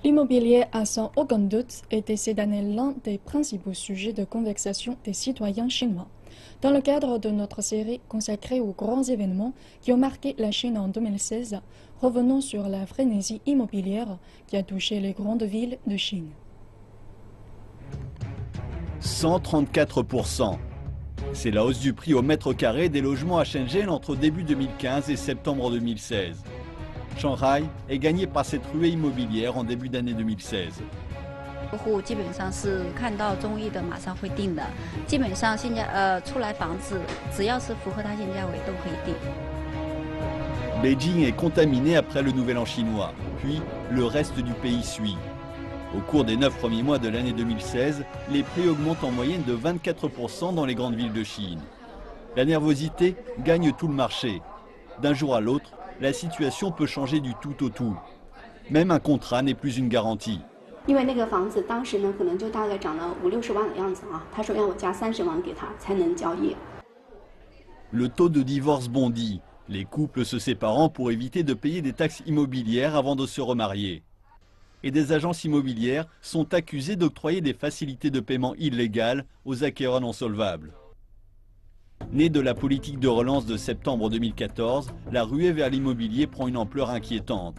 L'immobilier a sans aucun doute été ces années l'un des principaux sujets de conversation des citoyens chinois. Dans le cadre de notre série consacrée aux grands événements qui ont marqué la Chine en 2016, revenons sur la frénésie immobilière qui a touché les grandes villes de Chine. 134%. C'est la hausse du prix au mètre carré des logements à Shenzhen entre début 2015 et septembre 2016. Shanghai est gagné par cette ruée immobilière en début d'année 2016. Beijing est contaminé après le Nouvel An chinois, puis le reste du pays suit. Au cours des 9 premiers mois de l'année 2016, les prix augmentent en moyenne de 24% dans les grandes villes de Chine. La nervosité gagne tout le marché. D'un jour à l'autre, la situation peut changer du tout au tout. Même un contrat n'est plus une garantie. Le taux de divorce bondit, les couples se séparant pour éviter de payer des taxes immobilières avant de se remarier. Et des agences immobilières sont accusées d'octroyer des facilités de paiement illégales aux acquéreurs non solvables. Née de la politique de relance de septembre 2014, la ruée vers l'immobilier prend une ampleur inquiétante.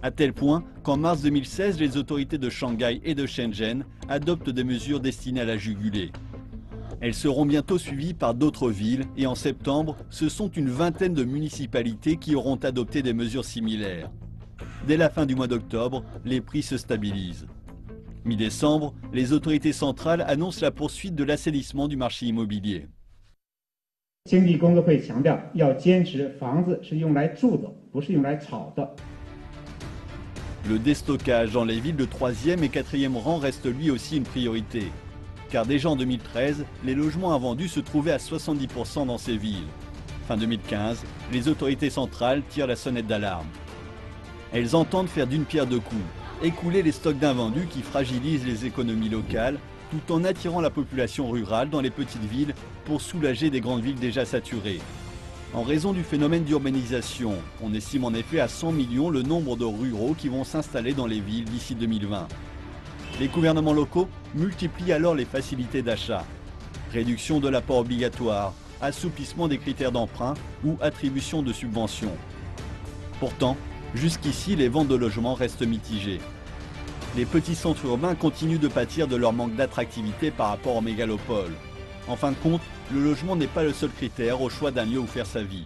À tel point qu'en mars 2016, les autorités de Shanghai et de Shenzhen adoptent des mesures destinées à la juguler. Elles seront bientôt suivies par d'autres villes et en septembre, ce sont une vingtaine de municipalités qui auront adopté des mesures similaires. Dès la fin du mois d'octobre, les prix se stabilisent. Mi-décembre, les autorités centrales annoncent la poursuite de l'assainissement du marché immobilier. Le déstockage dans les villes de 3e et 4e rang reste lui aussi une priorité. Car déjà en 2013, les logements invendus se trouvaient à 70% dans ces villes. Fin 2015, les autorités centrales tirent la sonnette d'alarme. Elles entendent faire d'une pierre deux coups, écouler les stocks d'invendus qui fragilisent les économies locales, tout en attirant la population rurale dans les petites villes pour soulager des grandes villes déjà saturées. En raison du phénomène d'urbanisation, on estime en effet à 100 millions le nombre de ruraux qui vont s'installer dans les villes d'ici 2020. Les gouvernements locaux multiplient alors les facilités d'achat. Réduction de l'apport obligatoire, assouplissement des critères d'emprunt ou attribution de subventions. Pourtant, jusqu'ici, les ventes de logements restent mitigées. Les petits centres urbains continuent de pâtir de leur manque d'attractivité par rapport aux mégalopoles. En fin de compte, le logement n'est pas le seul critère au choix d'un lieu où faire sa vie.